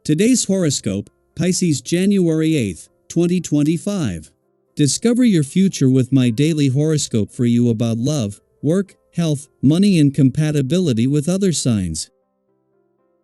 Today's horoscope, Pisces January 8th, 2025. Discover your future with my daily horoscope for you about love, work, health, money and compatibility with other signs.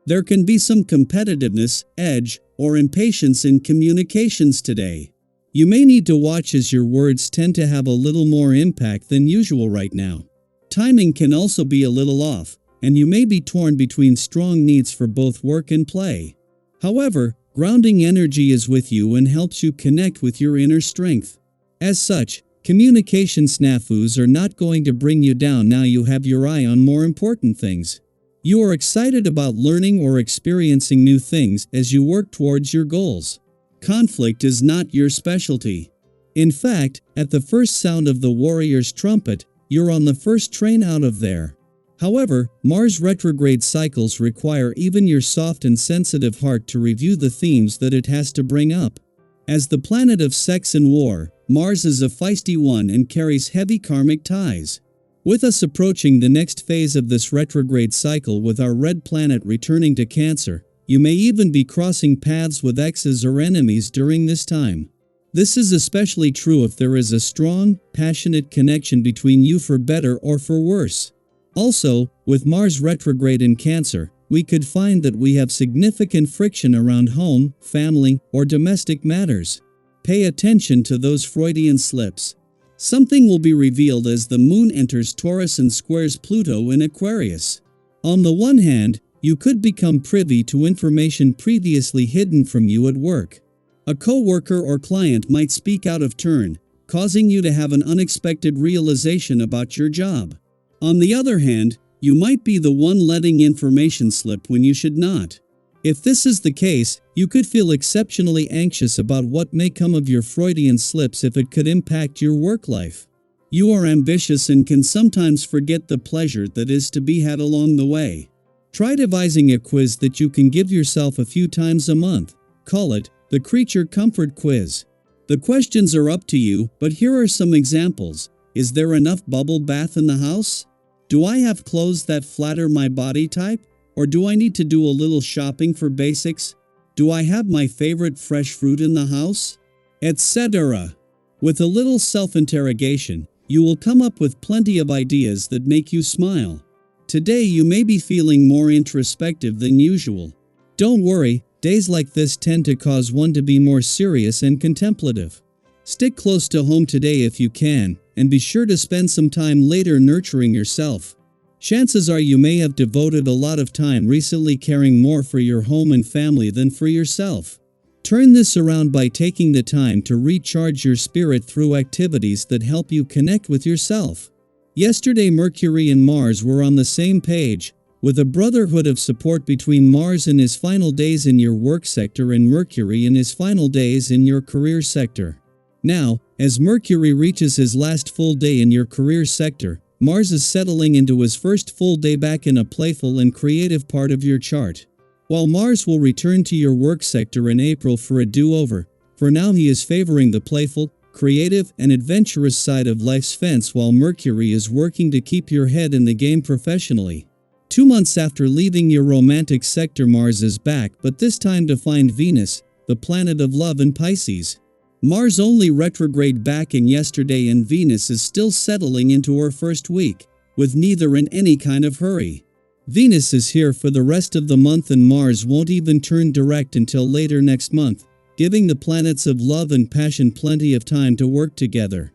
There can be some competitiveness, edge, or impatience in communications today. You may need to watch as your words tend to have a little more impact than usual right now. Timing can also be a little off, and you may be torn between strong needs for both work and play. However, grounding energy is with you and helps you connect with your inner strength. As such, communication snafus are not going to bring you down now you have your eye on more important things. You are excited about learning or experiencing new things as you work towards your goals. Conflict is not your specialty. In fact, at the first sound of the warrior's trumpet, you're on the first train out of there. However, Mars retrograde cycles require even your soft and sensitive heart to review the themes that it has to bring up. As the planet of sex and war, Mars is a feisty one and carries heavy karmic ties. With us approaching the next phase of this retrograde cycle with our red planet returning to Cancer, you may even be crossing paths with exes or enemies during this time. This is especially true if there is a strong, passionate connection between you for better or for worse. Also, with Mars retrograde in Cancer, we could find that we have significant friction around home, family, or domestic matters. Pay attention to those Freudian slips. Something will be revealed as the Moon enters Taurus and squares Pluto in Aquarius. On the one hand, you could become privy to information previously hidden from you at work. A co-worker or client might speak out of turn, causing you to have an unexpected realization about your job. On the other hand, you might be the one letting information slip when you should not. If this is the case, you could feel exceptionally anxious about what may come of your Freudian slips if it could impact your work life. You are ambitious and can sometimes forget the pleasure that is to be had along the way. Try devising a quiz that you can give yourself a few times a month. Call it the Creature Comfort Quiz. The questions are up to you, but here are some examples. Is there enough bubble bath in the house? Do I have clothes that flatter my body type? Or do I need to do a little shopping for basics? Do I have my favorite fresh fruit in the house? Etc. With a little self-interrogation, you will come up with plenty of ideas that make you smile. Today you may be feeling more introspective than usual. Don't worry, days like this tend to cause one to be more serious and contemplative. Stick close to home today if you can, and be sure to spend some time later nurturing yourself. Chances are you may have devoted a lot of time recently caring more for your home and family than for yourself. Turn this around by taking the time to recharge your spirit through activities that help you connect with yourself. Yesterday Mercury and Mars were on the same page, with a brotherhood of support between Mars in his final days in your work sector and Mercury in his final days in your career sector. Now, as Mercury reaches his last full day in your career sector, Mars is settling into his first full day back in a playful and creative part of your chart. While Mars will return to your work sector in April for a do-over, for now he is favoring the playful, creative, and adventurous side of life's fence while Mercury is working to keep your head in the game professionally. 2 months after leaving your romantic sector, Mars is back, but this time to find Venus, the planet of love, in Pisces. Mars only retrograde back in yesterday and Venus is still settling into her first week, with neither in any kind of hurry. Venus is here for the rest of the month and Mars won't even turn direct until later next month, giving the planets of love and passion plenty of time to work together.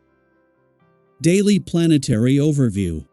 Daily Planetary Overview.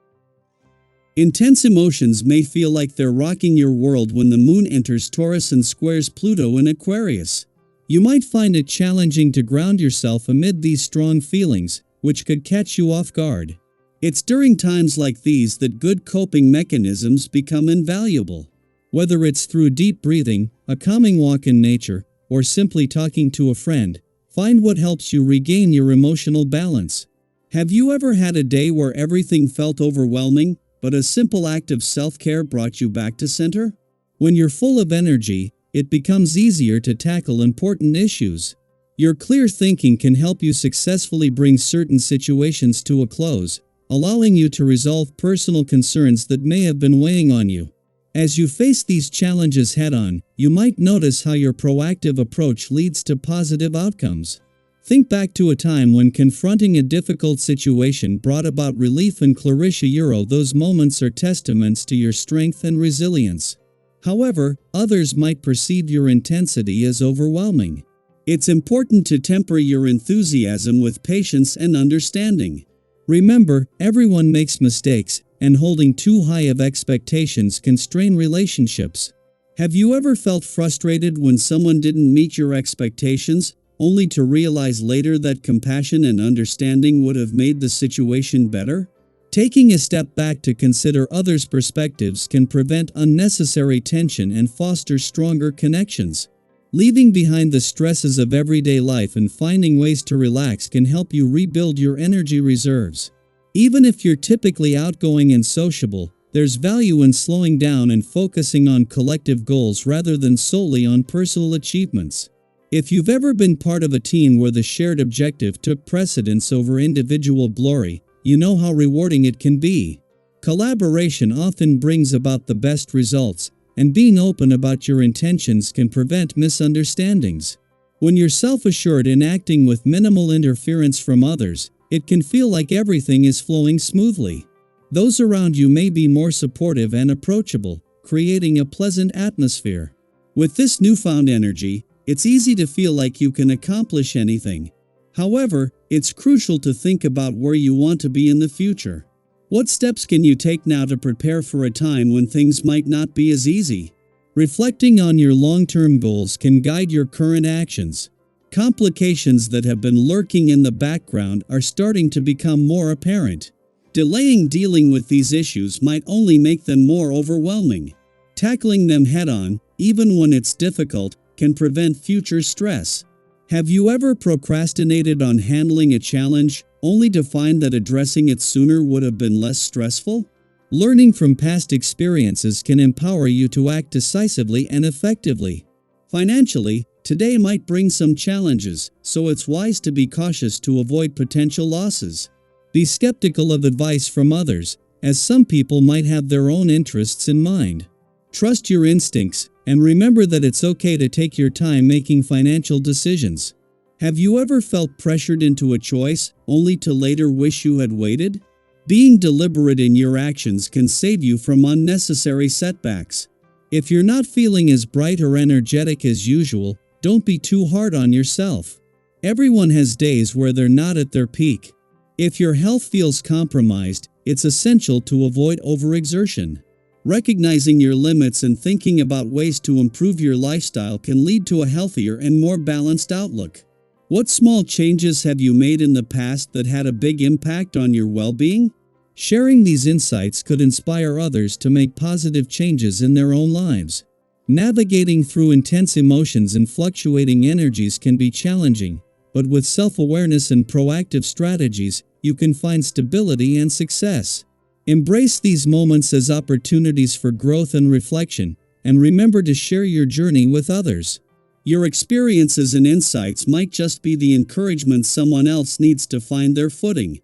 Intense emotions may feel like they're rocking your world when the Moon enters Taurus and squares Pluto in Aquarius. You might find it challenging to ground yourself amid these strong feelings, which could catch you off guard. It's during times like these that good coping mechanisms become invaluable. Whether it's through deep breathing, a calming walk in nature, or simply talking to a friend, find what helps you regain your emotional balance. Have you ever had a day where everything felt overwhelming, but a simple act of self-care brought you back to center? When you're full of energy, it becomes easier to tackle important issues. Your clear thinking can help you successfully bring certain situations to a close, allowing you to resolve personal concerns that may have been weighing on you. As you face these challenges head-on, you might notice how your proactive approach leads to positive outcomes. Think back to a time when confronting a difficult situation brought about relief and clarity. Those moments are testaments to your strength and resilience. However, others might perceive your intensity as overwhelming. It's important to temper your enthusiasm with patience and understanding. Remember, everyone makes mistakes, and holding too high of expectations can strain relationships. Have you ever felt frustrated when someone didn't meet your expectations, only to realize later that compassion and understanding would have made the situation better? Taking a step back to consider others' perspectives can prevent unnecessary tension and foster stronger connections. Leaving behind the stresses of everyday life and finding ways to relax can help you rebuild your energy reserves. Even if you're typically outgoing and sociable, there's value in slowing down and focusing on collective goals rather than solely on personal achievements. If you've ever been part of a team where the shared objective took precedence over individual glory, you know how rewarding it can be. Collaboration often brings about the best results, and being open about your intentions can prevent misunderstandings. When you're self-assured and acting with minimal interference from others, it can feel like everything is flowing smoothly. Those around you may be more supportive and approachable, creating a pleasant atmosphere. With this newfound energy, it's easy to feel like you can accomplish anything. However, it's crucial to think about where you want to be in the future. What steps can you take now to prepare for a time when things might not be as easy? Reflecting on your long-term goals can guide your current actions. Complications that have been lurking in the background are starting to become more apparent. Delaying dealing with these issues might only make them more overwhelming. Tackling them head-on, even when it's difficult, can prevent future stress. Have you ever procrastinated on handling a challenge, only to find that addressing it sooner would have been less stressful? Learning from past experiences can empower you to act decisively and effectively. Financially, today might bring some challenges, so it's wise to be cautious to avoid potential losses. Be skeptical of advice from others, as some people might have their own interests in mind. Trust your instincts, and remember that it's okay to take your time making financial decisions. Have you ever felt pressured into a choice, only to later wish you had waited? Being deliberate in your actions can save you from unnecessary setbacks. If you're not feeling as bright or energetic as usual, don't be too hard on yourself. Everyone has days where they're not at their peak. If your health feels compromised, it's essential to avoid overexertion. Recognizing your limits and thinking about ways to improve your lifestyle can lead to a healthier and more balanced outlook. What small changes have you made in the past that had a big impact on your well-being? Sharing these insights could inspire others to make positive changes in their own lives. Navigating through intense emotions and fluctuating energies can be challenging, but with self-awareness and proactive strategies, you can find stability and success. Embrace these moments as opportunities for growth and reflection, and remember to share your journey with others. Your experiences and insights might just be the encouragement someone else needs to find their footing.